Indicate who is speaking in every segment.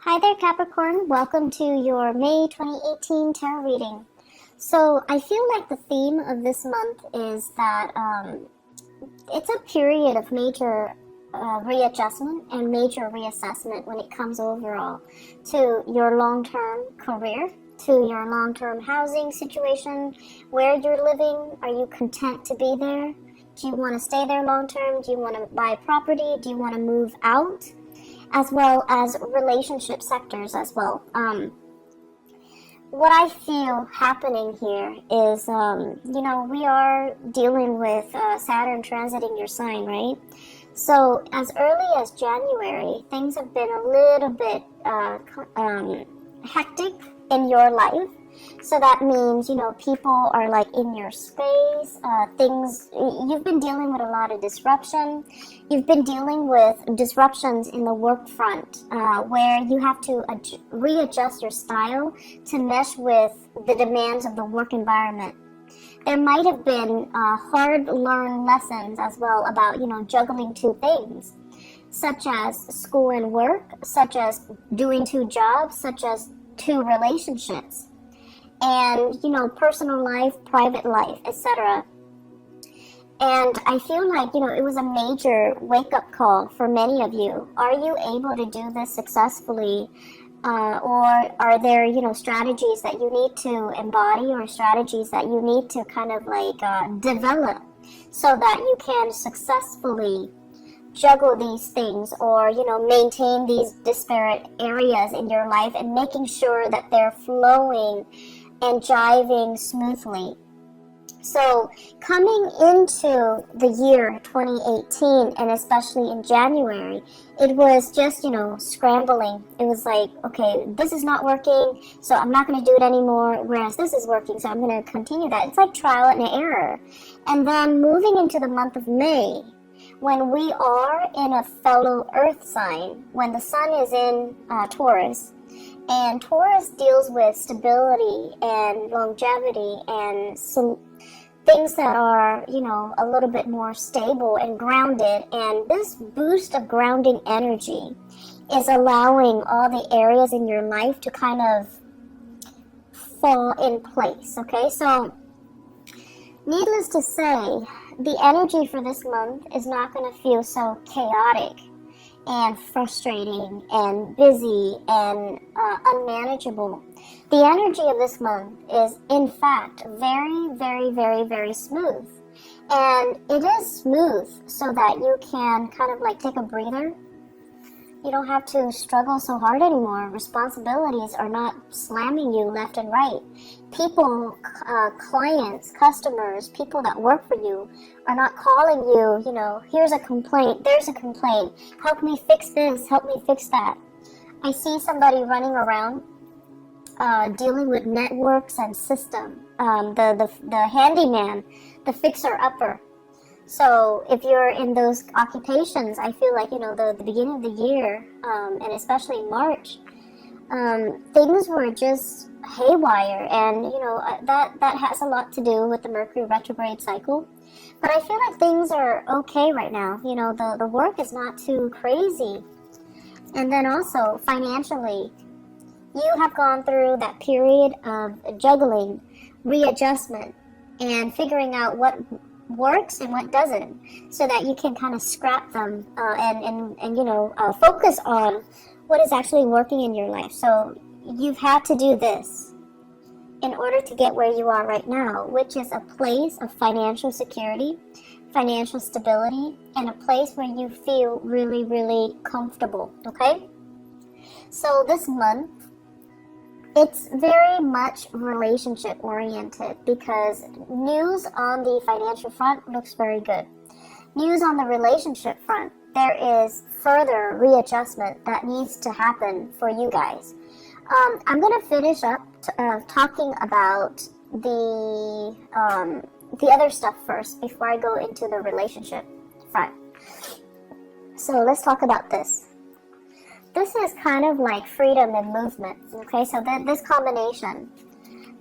Speaker 1: Hi there, Capricorn. Welcome to your May 2018 tarot reading. So I feel like the theme of this month is that it's a period of major readjustment and major reassessment when it comes overall to your long-term career, to your long-term housing situation, where you're living. Are you content to be there? Do you want to stay there long-term? Do you want to buy property? Do you want to move out? As well as relationship sectors as well. What I feel happening here is, we are dealing with Saturn transiting your sign, right? So as early as January, things have been a little bit hectic in your life. So that means, people are like in your space, you've been dealing with a lot of disruption. You've been dealing with disruptions in the work front, where you have to readjust your style to mesh with the demands of the work environment. There might have been hard-learned lessons as well about, juggling two things, such as school and work, such as doing two jobs, such as two relationships. And, personal life, private life, etc. And I feel like, it was a major wake-up call for many of you. Are you able to do this successfully? Or are there, strategies that you need to embody or strategies that you need to kind of develop so that you can successfully juggle these things or, maintain these disparate areas in your life and making sure that they're flowing and jiving smoothly. So coming into the year 2018, and especially in January, it was just, scrambling. It was like, okay, this is not working, so I'm not going to do it anymore, whereas this is working, so I'm going to continue that. It's like trial and error. And then moving into the month of May, when we are in a fellow earth sign, when the sun is in Taurus, and Taurus deals with stability and longevity and some things that are, a little bit more stable and grounded. And this boost of grounding energy is allowing all the areas in your life to kind of fall in place, okay? So, needless to say, the energy for this month is not going to feel so chaotic and frustrating and busy and unmanageable. The energy of this month is, in fact, very, very, very, very smooth. And it is smooth so that you can kind of take a breather. You don't have to struggle so hard anymore. Responsibilities are not slamming you left and right. People, clients, customers, people that work for you are not calling you, here's a complaint, there's a complaint, help me fix this, help me fix that. I see somebody running around dealing with networks and system, the handyman, the fixer-upper. So if you're in those occupations, I feel like, the beginning of the year, and especially March, things were just haywire. And, that has a lot to do with the Mercury retrograde cycle. But I feel like things are okay right now. The work is not too crazy. And then also, financially, you have gone through that period of juggling, readjustment, and figuring out what works and what doesn't, so that you can kind of scrap them and focus on what is actually working in your life. So you've had to do this in order to get where you are right now, which is a place of financial security, financial stability, and a place where you feel really, really comfortable, okay? So this month, it's very much relationship oriented because news on the financial front looks very good. News on the relationship front, there is further readjustment that needs to happen for you guys. I'm going to finish up talking about the other stuff first before I go into the relationship front. So let's talk about this. This is kind of like freedom and movement, okay? So this combination.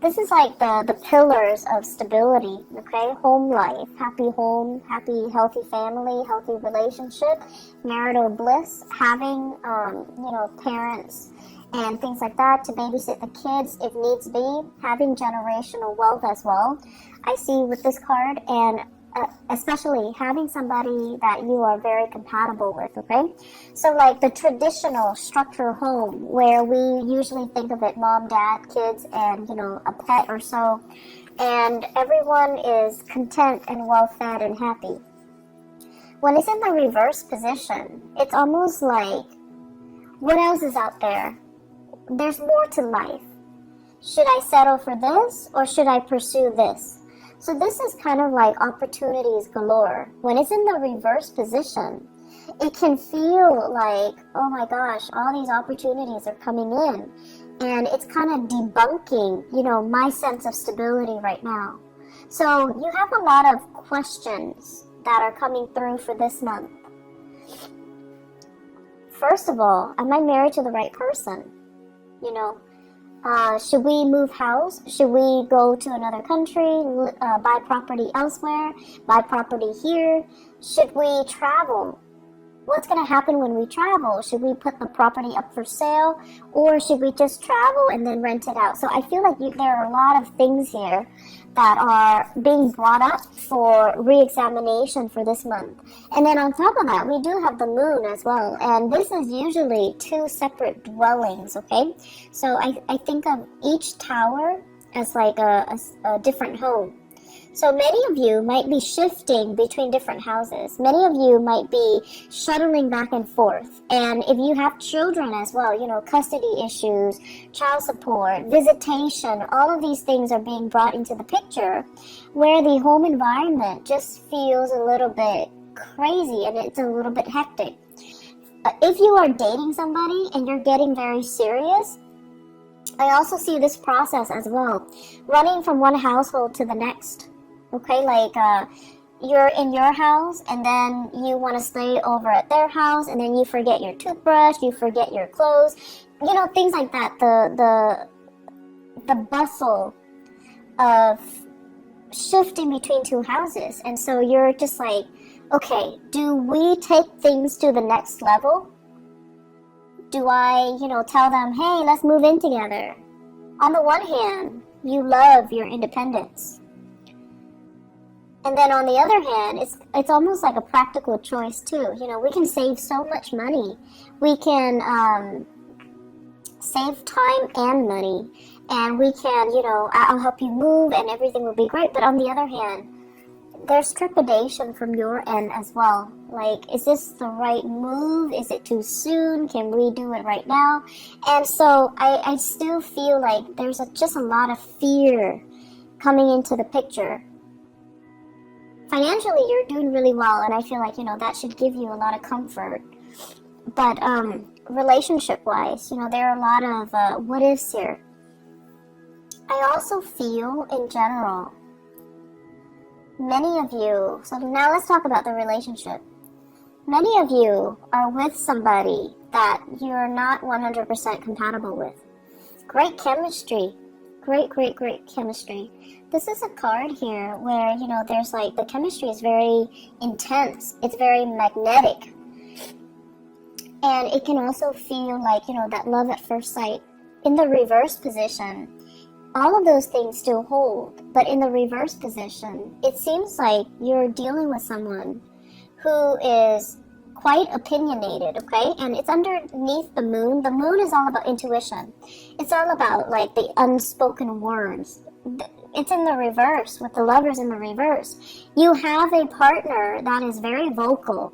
Speaker 1: This is like the pillars of stability, okay? Home life, happy home, happy, healthy family, healthy relationship, marital bliss, having, parents and things like that to babysit the kids if needs be, having generational wealth as well. I see with this card, and especially having somebody that you are very compatible with, okay? So like the traditional structure home where we usually think of it mom, dad, kids, and, a pet or so, and everyone is content and well fed and happy. When it's in the reverse position, it's almost like, what else is out there? There's more to life. Should I settle for this or should I pursue this? So this is kind of like opportunities galore. When it's in the reverse position, it can feel like, oh my gosh, all these opportunities are coming in. And it's kind of debunking, my sense of stability right now. So you have a lot of questions that are coming through for this month. First of all, am I married to the right person? Should we move house? Should we go to another country, buy property elsewhere, buy property here? Should we travel? What's going to happen when we travel? Should we put the property up for sale, or should we just travel and then rent it out? So I feel like there are a lot of things here that are being brought up for re-examination for this month. And then on top of that, we do have the moon as well. And this is usually two separate dwellings, okay? So I think of each tower as like a different home. So many of you might be shifting between different houses. Many of you might be shuttling back and forth. And if you have children as well, custody issues, child support, visitation, all of these things are being brought into the picture where the home environment just feels a little bit crazy and it's a little bit hectic. If you are dating somebody and you're getting very serious, I also see this process as well, running from one household to the next. Okay, like you're in your house and then you want to stay over at their house and then you forget your toothbrush, you forget your clothes, things like that. The bustle of shifting between two houses. And so you're just like, okay, do we take things to the next level? Do I, tell them, hey, let's move in together? On the one hand, you love your independence. And then on the other hand, it's almost like a practical choice too. We can save so much money. We can save time and money. And we can, I'll help you move and everything will be great. But on the other hand, there's trepidation from your end as well. Like, is this the right move? Is it too soon? Can we do it right now? And so I still feel like there's just a lot of fear coming into the picture. Financially, you're doing really well, and I feel like, that should give you a lot of comfort. But relationship-wise, there are a lot of what-ifs here. I also feel, in general, many of you, so now let's talk about the relationship. Many of you are with somebody that you're not 100% compatible with. Great chemistry. Great chemistry. This is a card here where, there's like, the chemistry is very intense. It's very magnetic. And it can also feel like, that love at first sight. In the reverse position, all of those things still hold. But in the reverse position, it seems like you're dealing with someone who is quite opinionated, okay? And it's underneath the moon. The moon is all about intuition. It's all about, like, the unspoken words. It's in the reverse, with the lovers in the reverse. You have a partner that is very vocal.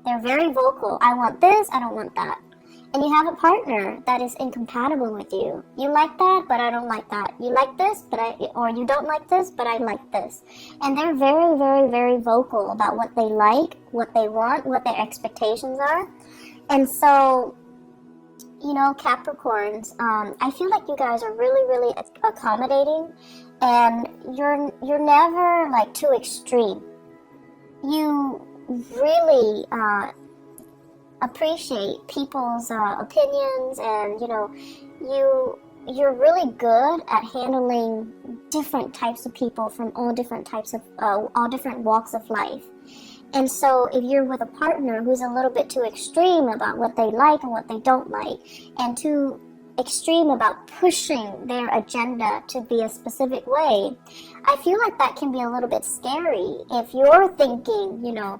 Speaker 1: They're very vocal. I want this, I don't want that. And you have a partner that is incompatible with you. You like that, but I don't like that. You like this, or you don't like this, but I like this. And they're very, very, very vocal about what they like, what they want, what their expectations are. And so, Capricorns, I feel like you guys are really, really accommodating, and you're never like too extreme. You really appreciate people's opinions, and you you're really good at handling different types of people from all different walks of life. And so if you're with a partner who's a little bit too extreme about what they like and what they don't like, and too extreme about pushing their agenda to be a specific way, I feel like that can be a little bit scary if you're thinking, you know,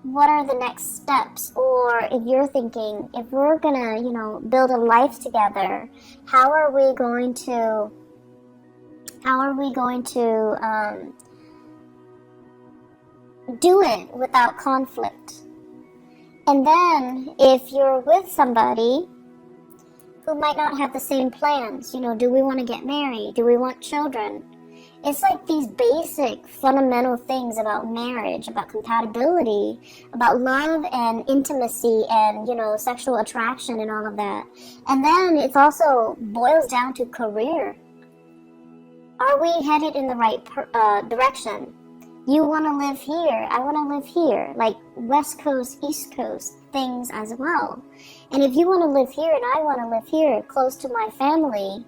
Speaker 1: what are the next steps? Or if you're thinking, if we're gonna, you know, build a life together, how are we going to do it without conflict? And then if you're with somebody who might not have the same plans, you know, do we want to get married? Do we want children? It's like these basic fundamental things about marriage, about compatibility, about love and intimacy and, you know, sexual attraction and all of that. And then it also boils down to career. Are we headed in the right direction? You want to live here, I want to live here, like West Coast, East Coast things as well. And if you want to live here and I want to live here, close to my family,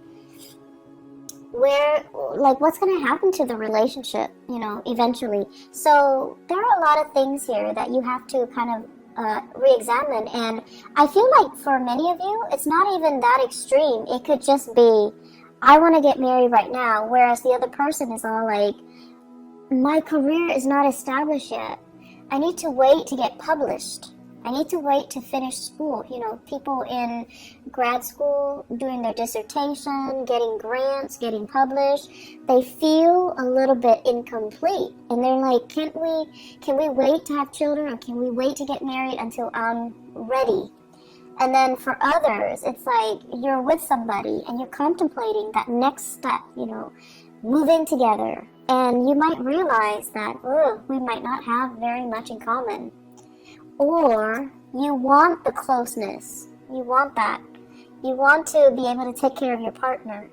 Speaker 1: what's going to happen to the relationship, you know, eventually? So there are a lot of things here that you have to kind of re-examine. And I feel like for many of you, it's not even that extreme. It could just be, I want to get married right now, whereas the other person is all like, my career is not established yet. I need to wait to get published. I need to wait to finish school. You know, people in grad school doing their dissertation, getting grants, getting published, they feel a little bit incomplete. And they're like, can we wait to have children, or can we wait to get married until I'm ready? And then for others, it's like you're with somebody and you're contemplating that next step, you know, move in together. And you might realize that, we might not have very much in common. Or you want the closeness. You want that. You want to be able to take care of your partner.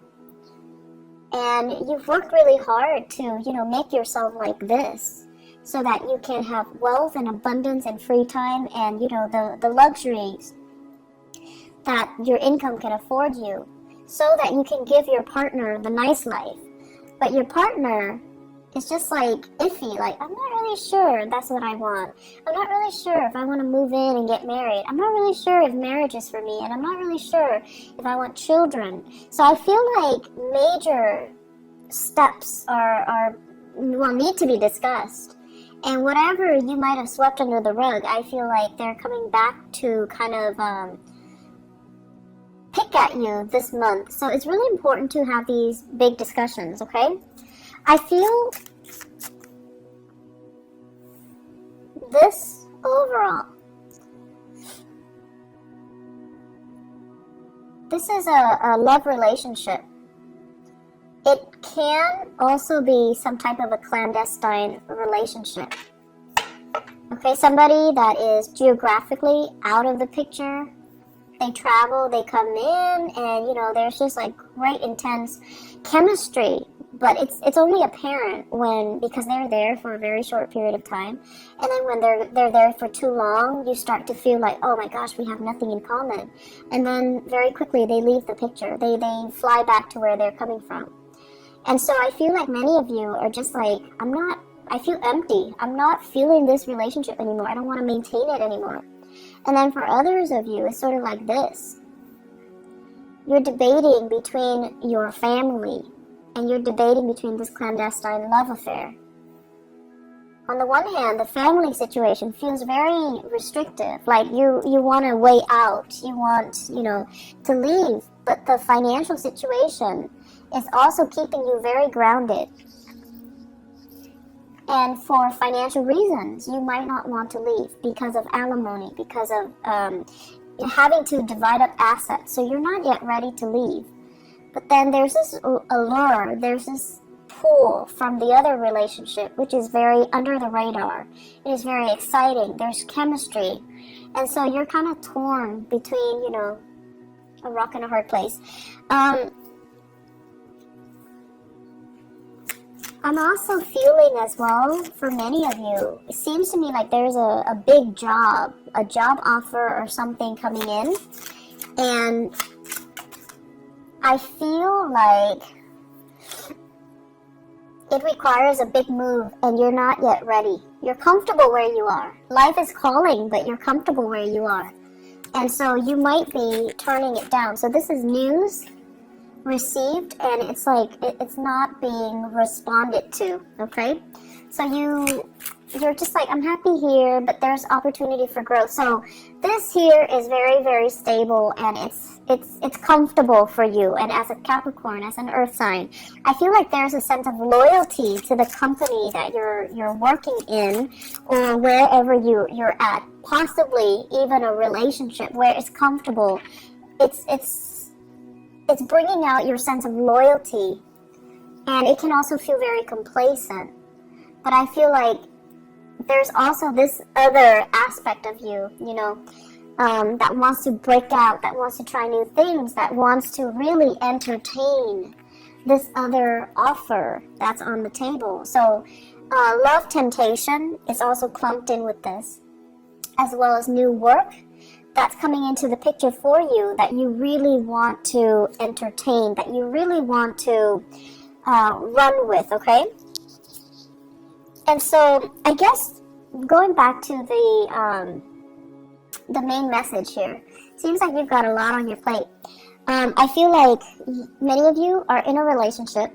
Speaker 1: And you've worked really hard to, you know, make yourself like this so that you can have wealth and abundance and free time and, you know, the luxuries that your income can afford you, so that you can give your partner the nice life. But your partner is just like iffy, like, I'm not really sure that's what I want. I'm not really sure if I want to move in and get married. I'm not really sure if marriage is for me, and I'm not really sure if I want children. So I feel like major steps need to be discussed. And whatever you might have swept under the rug, I feel like they're coming back to kind of pick at you this month. So it's really important to have these big discussions, okay? I feel this overall, this is a love relationship. It can also be some type of a clandestine relationship. Okay, somebody that is geographically out of the picture. They travel, they come in, and, you know, there's just like great intense chemistry. But it's only apparent because they're there for a very short period of time. And then when they're there for too long, you start to feel like, oh my gosh, we have nothing in common. And then very quickly they leave the picture. They fly back to where they're coming from. And so I feel like many of you are just like, I feel empty. I'm not feeling this relationship anymore. I don't want to maintain it anymore. And then for others of you, it's sort of like this. You're debating between your family, and you're debating between this clandestine love affair. On the one hand, the family situation feels very restrictive. Like you want to wait out. You want, you know, to leave. But the financial situation is also keeping you very grounded. And for financial reasons, you might not want to leave because of alimony, because of having to divide up assets. So you're not yet ready to leave. But then there's this allure, there's this pull from the other relationship, which is very under the radar. It is very exciting. There's chemistry. And so you're kind of torn between, you know, a rock and a hard place. I'm also feeling as well, for many of you, it seems to me like there's a big job, a job offer or something coming in. And I feel like it requires a big move and you're not yet ready. You're comfortable where you are. Life is calling, but you're comfortable where you are. And so you might be turning it down. So this is news received, and it's like it's not being responded to, okay? So you're just like, I'm happy here, but there's opportunity for growth. So this here is very, very stable, and it's comfortable for you. And as a Capricorn, as an earth sign, I feel like there's a sense of loyalty to the company that you're working in, or wherever you're at. Possibly even a relationship where it's comfortable. It's bringing out your sense of loyalty, and it can also feel very complacent. But I feel like there's also this other aspect of you, that wants to break out, that wants to try new things, that wants to really entertain this other offer that's on the table. So love temptation is also clumped in with this, as well as new work that's coming into the picture for you that you really want to entertain, that you really want to run with, okay? And so I guess going back to the main message here, seems like you've got a lot on your plate. I feel like many of you are in a relationship,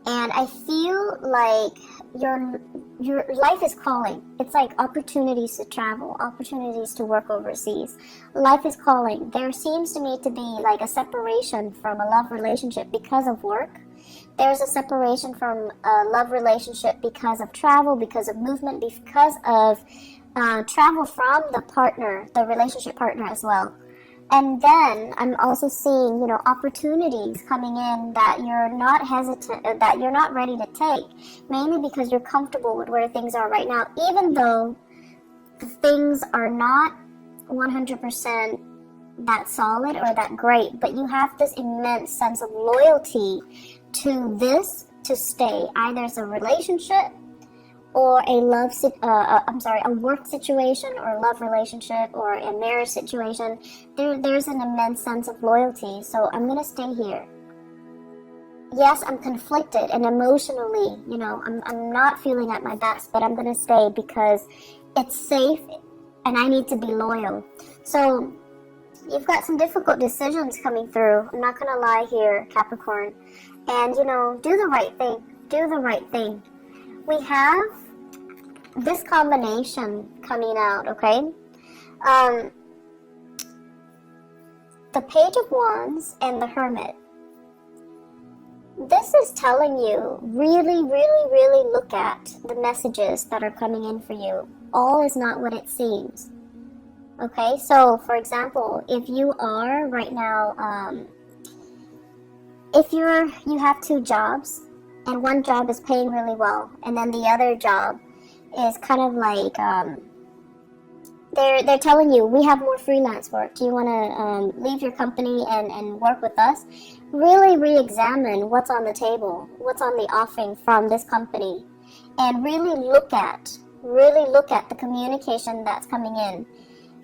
Speaker 1: and I feel like your life is calling. It's like opportunities to travel, opportunities to work overseas. Life is calling. There seems to me to be like a separation from a love relationship because of work. There's a separation from a love relationship because of travel, because of movement, because of travel from the partner, the relationship partner as well. And then I'm also seeing, opportunities coming in that you're not hesitant, that you're not ready to take, mainly because you're comfortable with where things are right now, even though things are not 100% that solid or that great, but you have this immense sense of loyalty to this to stay. Either it's a relationship or a work situation, or a love relationship, or a marriage situation. There's an immense sense of loyalty. So I'm gonna stay here. Yes, I'm conflicted, and emotionally, I'm not feeling at my best, but I'm gonna stay because it's safe, and I need to be loyal. So you've got some difficult decisions coming through. I'm not gonna lie here, Capricorn. And, do the right thing. Do the right thing. We have this combination coming out, okay? The Page of Wands and the Hermit. This is telling you, really, really, really look at the messages that are coming in for you. All is not what it seems. Okay, so for example, if you are right now, if you have two jobs, and one job is paying really well, and then the other job is kind of like, they're telling you, we have more freelance work. Do you want to leave your company and work with us? Really re-examine what's on the table, what's on the offering from this company, and really look at the communication that's coming in.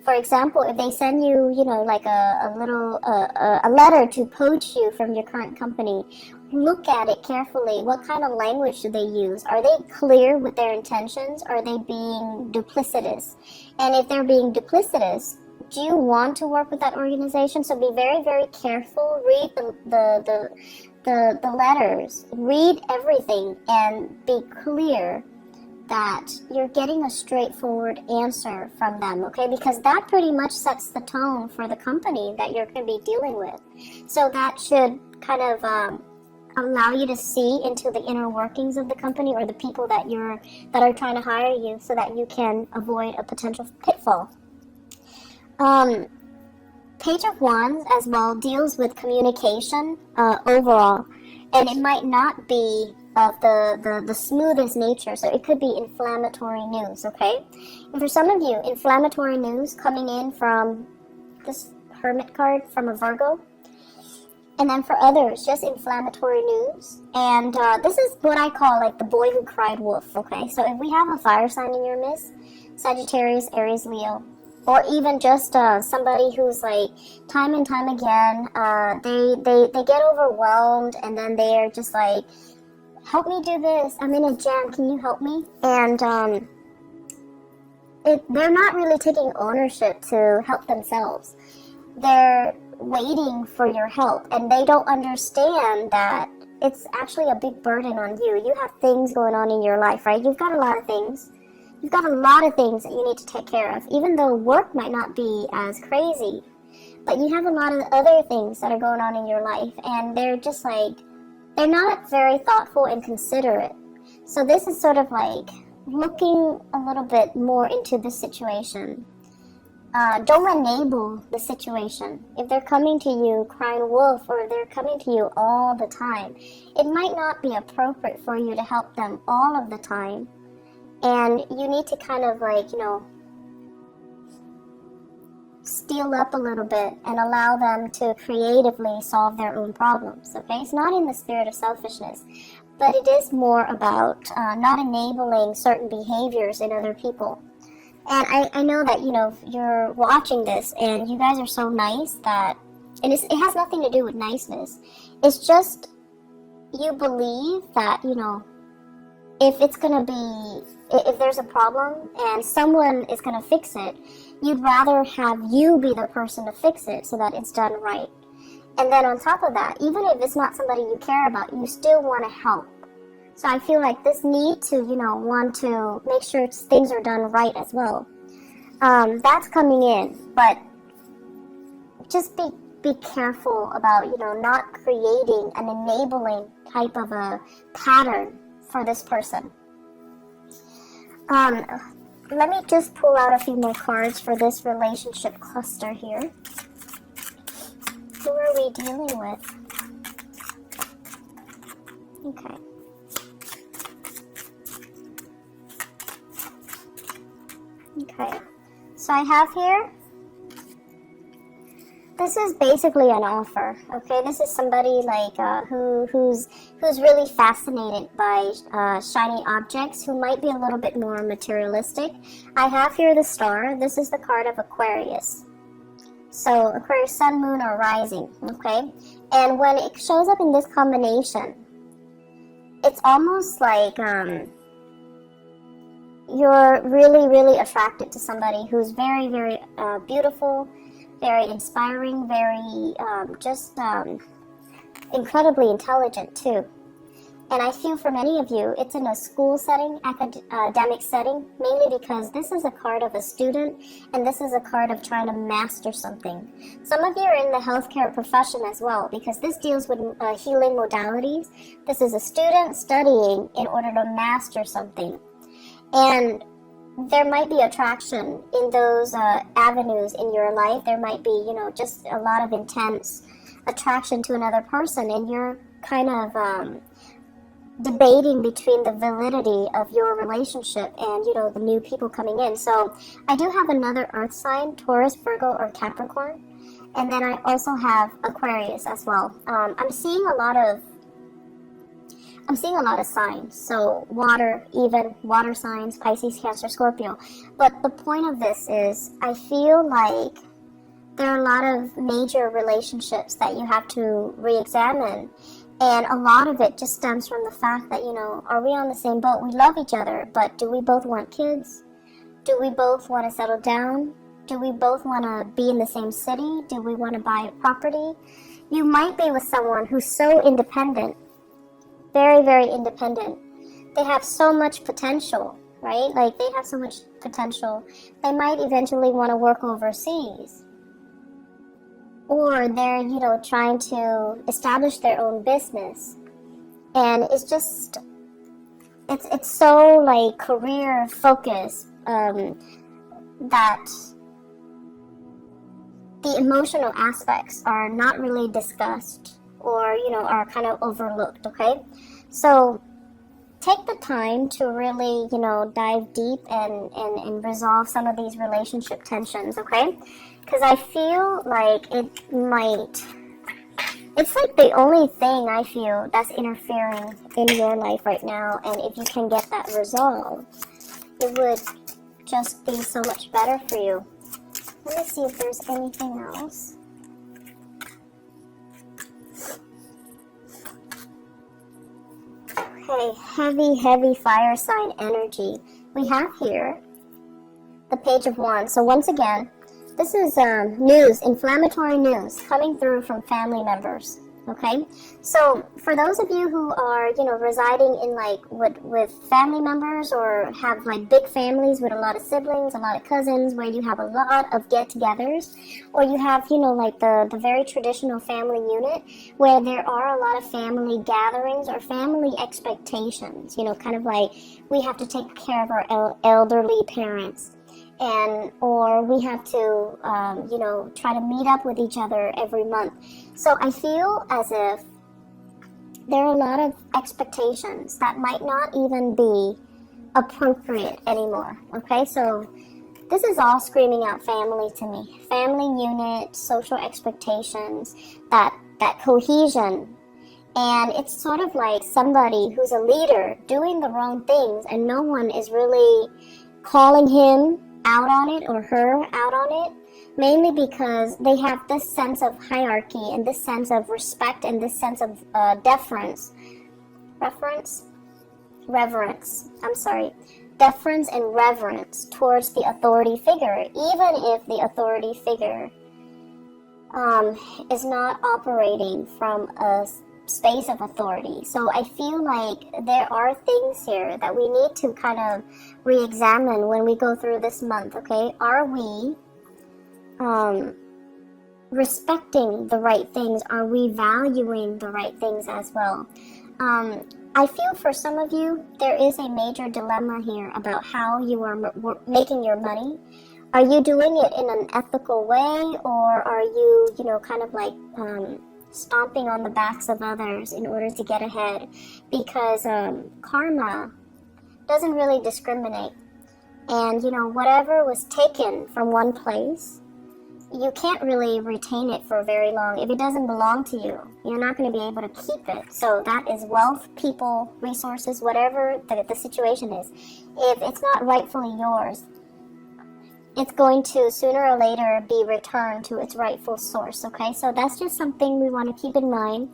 Speaker 1: For example, if they send you, like a letter to poach you from your current company, look at it carefully. What kind of language do they use? Are they clear with their intentions? Or are they being duplicitous? And if they're being duplicitous, do you want to work with that organization? So be very, very careful. Read the letters. Read everything and be clear that you're getting a straightforward answer from them, okay? Because that pretty much sets the tone for the company that you're going to be dealing with. So that should kind of allow you to see into the inner workings of the company, or the people that are trying to hire you, so that you can avoid a potential pitfall. Page of Wands as well deals with communication overall, and it might not be of the smoothest nature, so it could be inflammatory news, okay? And for some of you, inflammatory news coming in from this Hermit card from a Virgo, and then for others, just inflammatory news. And this is what I call like the boy who cried wolf, okay? So if we have a fire sign in your midst, Sagittarius, Aries, Leo, or even just somebody who's like time and time again, they get overwhelmed, and then they're just like, help me do this, I'm in a jam, can you help me? And they're not really taking ownership to help themselves. They're waiting for your help, and they don't understand that it's actually a big burden on you. You have things going on in your life, right? You've got a lot of things. You've got a lot of things that you need to take care of, even though work might not be as crazy. But you have a lot of other things that are going on in your life, and they're just like, they're not very thoughtful and considerate. So this is sort of like looking a little bit more into the situation. Don't enable the situation. If they're coming to you crying wolf, or they're coming to you all the time, it might not be appropriate for you to help them all of the time. And you need to kind of like, you know, steal up a little bit and allow them to creatively solve their own problems, okay? It's not in the spirit of selfishness, but it is more about not enabling certain behaviors in other people. And I know that, you know, you're watching this and you guys are so nice that, and it has nothing to do with niceness. It's just you believe that, you know, if it's going to be, if there's a problem and someone is going to fix it, you'd rather have you be the person to fix it so that it's done right. And then on top of that, even if it's not somebody you care about, you still want to help. So I feel like this need to, you know, want to make sure things are done right as well. That's coming in, but just be careful about, you know, not creating an enabling type of a pattern for this person. Let me just pull out a few more cards for this relationship cluster here. Who are we dealing with? Okay. Okay, so I have here, this is basically an offer, okay? This is somebody like who's really fascinated by shiny objects, who might be a little bit more materialistic. I have here the star. This is the card of Aquarius. So Aquarius, sun, moon, or rising, okay? And when it shows up in this combination, it's almost like you're really, really attracted to somebody who's very, very beautiful, very inspiring, very incredibly intelligent too. And I feel for many of you, it's in a school setting, academic setting, mainly because this is a card of a student, and this is a card of trying to master something. Some of you are in the healthcare profession as well, because this deals with healing modalities. This is a student studying in order to master something. And there might be attraction in those avenues in your life. There might be, you know, just a lot of intense attraction to another person, and you're kind of debating between the validity of your relationship and, you know, the new people coming in. So I do have another earth sign, Taurus, Virgo, or Capricorn. And then I also have Aquarius as well. I'm seeing a lot of signs, so water, even water signs, Pisces, Cancer, Scorpio. But the point of this is, I feel like there are a lot of major relationships that you have to re-examine. And a lot of it just stems from the fact that, you know, are we on the same boat? We love each other, but do we both want kids? Do we both want to settle down? Do we both want to be in the same city? Do we want to buy a property? You might be with someone who's so independent, very, very independent. They have so much potential, right? Like, they have so much potential. They might eventually want to work overseas. Or they're, you know, trying to establish their own business. And it's just, it's so, like, career focused that the emotional aspects are not really discussed, or, you know, are kind of overlooked, okay? So take the time to really, you know, dive deep and resolve some of these relationship tensions, okay? Because I feel like it's like the only thing I feel that's interfering in your life right now. And if you can get that resolved, it would just be so much better for you. Let me see if there's anything else. Okay, heavy fire sign energy. We have here the Page of Wands. So once again, this is news, inflammatory news coming through from family members. Okay, so for those of you who are, residing in like with family members, or have like big families with a lot of siblings, a lot of cousins, where you have a lot of get-togethers, or you have, like the very traditional family unit where there are a lot of family gatherings or family expectations, kind of like we have to take care of our elderly parents. Or we have to, try to meet up with each other every month. So I feel as if there are a lot of expectations that might not even be appropriate anymore. Okay, so this is all screaming out family to me. Family unit, social expectations, that cohesion. And it's sort of like somebody who's a leader doing the wrong things, and no one is really calling him out on it or her out on it, mainly because they have this sense of hierarchy and this sense of respect and this sense of deference and reverence towards the authority figure, even if the authority figure is not operating from a space of authority. So I feel like there are things here that we need to kind of re-examine when we go through this month. Okay, are we respecting the right things? Are we valuing the right things as well? I feel for some of you there is a major dilemma here about how you are making your money. Are you doing it in an ethical way, or are you, kind of like stomping on the backs of others in order to get ahead? Because karma doesn't really discriminate. And, whatever was taken from one place, you can't really retain it for very long. If it doesn't belong to you, you're not going to be able to keep it. So that is wealth, people, resources, whatever the situation is. If it's not rightfully yours, it's going to sooner or later be returned to its rightful source. Okay, so that's just something we want to keep in mind.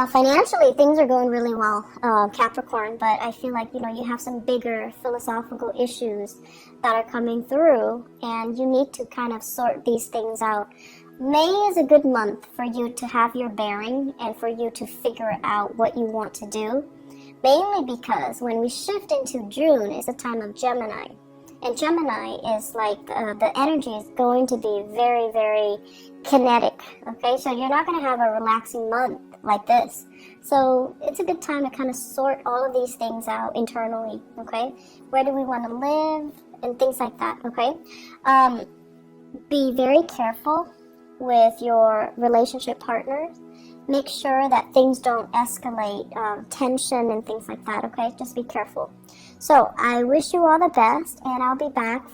Speaker 1: Financially, things are going really well, Capricorn, but I feel like, you have some bigger philosophical issues that are coming through, and you need to kind of sort these things out. May is a good month for you to have your bearing and for you to figure out what you want to do, mainly because when we shift into June, it's a time of Gemini. And Gemini is like, the energy is going to be very, very kinetic, okay? So you're not going to have a relaxing month like this. So it's a good time to kind of sort all of these things out internally, okay? Where do we want to live and things like that, okay? Be very careful with your relationship partners. Make sure that things don't escalate, tension and things like that, okay? Just be careful. So I wish you all the best, and I'll be back.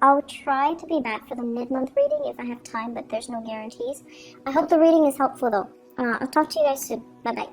Speaker 1: I'll try to be back for the mid-month reading if I have time, but there's no guarantees. I hope the reading is helpful, though. I'll talk to you guys soon. Bye-bye.